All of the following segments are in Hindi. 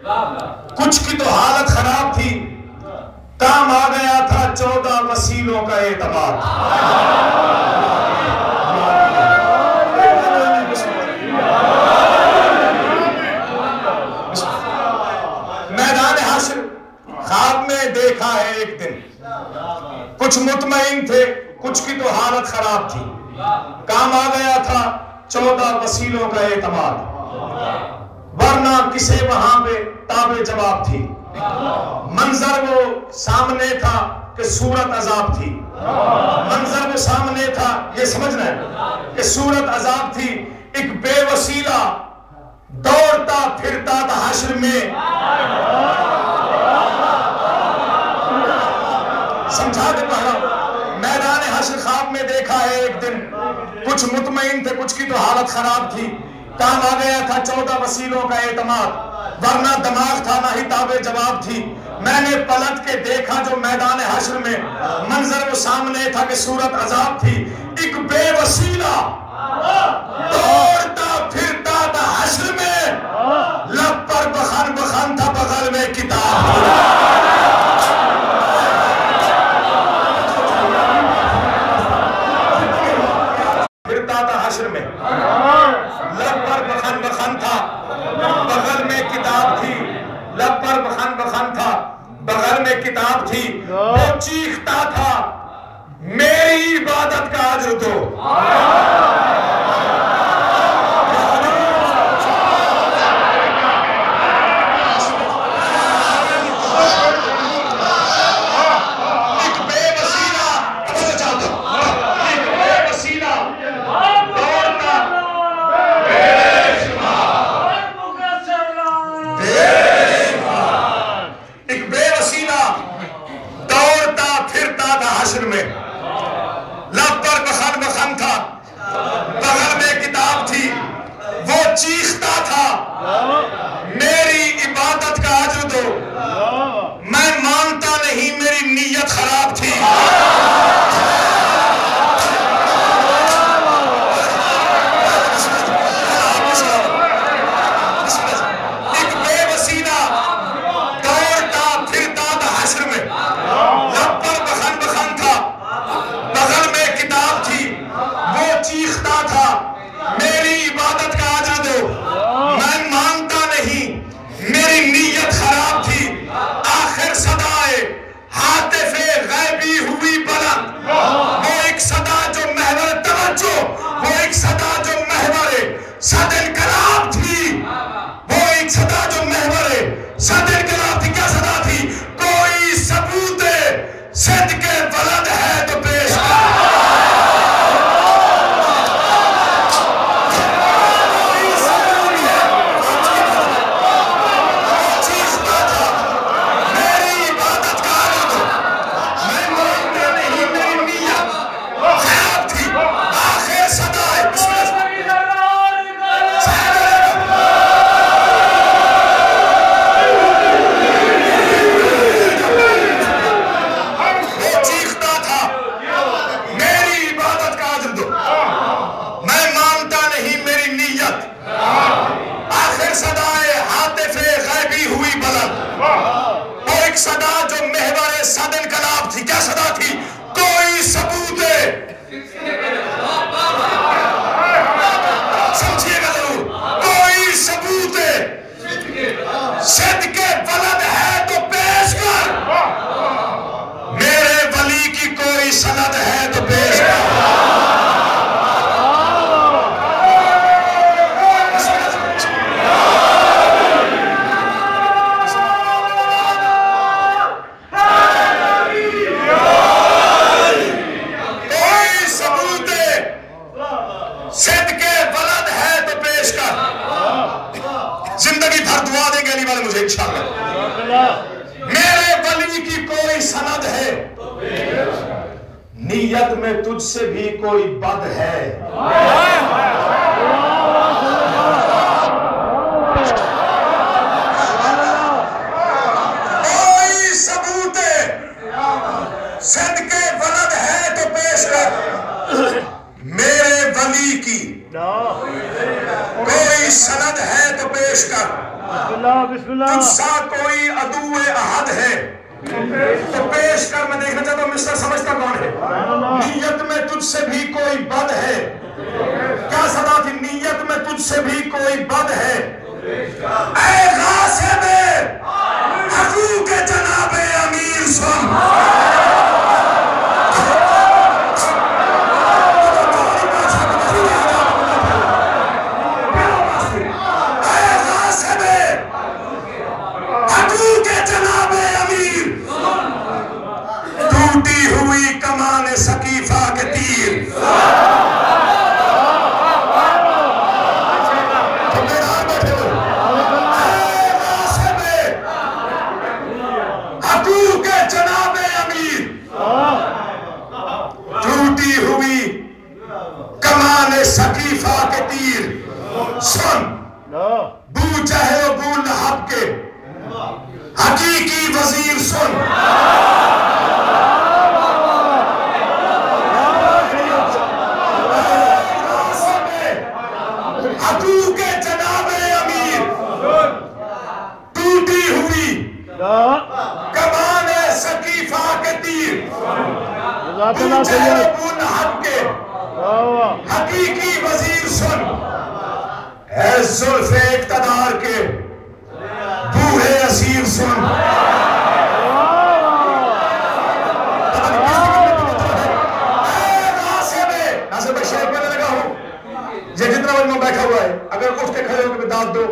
कुछ की तो हालत खराब थी, काम आ गया था 14 वसीलों का एतमाद। मैदान हाशिर ख्वाब में देखा है एक दिन, कुछ मुतमईन थे, कुछ की तो हालत खराब थी, काम आ गया था 14 वसीलों का एतमाद, वरना किसे वहां पे ताबे जवाब थी। मंजर वो सामने था कि सूरत अजाब थी, मंजर वो सामने था, ये समझना है कि सूरत अजाब थी। एक बेवसीला दौड़ता फिरता था हश्र में, समझा दे पहला। मैदान हश्र ख्वाब में देखा है एक दिन, कुछ मुतमईन थे, कुछ की तो हालत खराब थी, काम आ गया था 14 वसीलों का एतमाद, वरना दिमाग था ना ही ताबे जवाब थी। मैंने पलट के देखा जो मैदान हश्र में, मंजर वो सामने था कि सूरत अजाब थी। एक बेवसीला दौड़ता फिरता था हश्र में, लब पर बखन बखन था, बगल में किताब। फिरता था हश्र में, लब पर बखन बखन था, बगल में किताब थी, लब पर बखन बखन था, बगल में किताब थी। वो चीखता था मेरी इबादत का अज्र दो। चीखता था मेरी इबादत का अज्र दो। मैं मानता नहीं मेरी नीयत खराब थी। एक बेवसीला दौड़ता फिरता था हश्र में, लब पर बखन बखन था, बगल में किताब थी। वो चीखता था मेरी इबादत का अज्र दो। मैं मानता नहीं मेरी नीयत खराब थी। आखिर सदाए हातिफे गैबी हुई बुलंद, वो एक सदा जो महवर तवज्जो, वो एक सदा जो महवर सदन कलाम थी, वो एक सदा जो महवर सदन कलाम थी। क्या सदा थी? कोई सबूत सदके वलद है तो पेश कर। सदा जो महवर सदन कलाब थी। क्या सदा थी? कोई सबूत समझिएगा जरूर, कोई सबूत सदके वलद है तो पेश कर। मेरे वली की कोई सनद है तो पेश कर। जिंदगी भर दुआ देंगे अली वाले मुझे इंशाअल्लाह। मेरे वली की कोई सनद है, नीयत में तुझसे भी कोई बद है। कोई सबूत सदके वलद है तो पेश कर। मेरे वली की कोई सनद है तो पेश कर। तुझसा कोई अदुए अहद है तो पेश कर। मैं देखना चाहता हूँ मिस्टर समझता कौन है। नीयत में तुझसे भी कोई बद है। क्या सदा थी? नीयत में तुझसे भी कोई बद है। ऐ गासिब हकूक जनाबे अमीर सुन। टूटी हुई कमान सकीफा के तीर। हकूके जनाबे अमीर, टूटी हुई कमान सकीफा के तीर। सुन बू जहल बू लहब के हकीकी वजीर सुन। हकूके जनाबे अमीर, टूटी हुई कमाने सकीफा के तीर। के हकीकी वजीर सुन। है जुल्फे इक़्तिदार के बूढ़े असीर सुन। ये जितना मैं बैठा हुआ है, अगर उठ के खड़े होकर दाद दो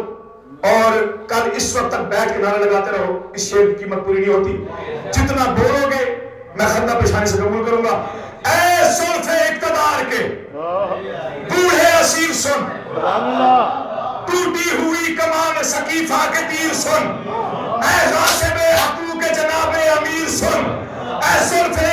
और कल इस वक्त तक बैठ के नारे लगाते रहो, इस शेर की कीमत पूरी नहीं होती। जितना बोलोगे मैं खन्ना पेशानी से कबूल करूंगा। ऐ जुल्फे इक़्तिदार के बूढ़े असीर सुन। टूटी हुई कमान सकीफा के तीर सुन। ऐ गासिब हकूक जनाबे अमीर सुन। ऐ जुल्फे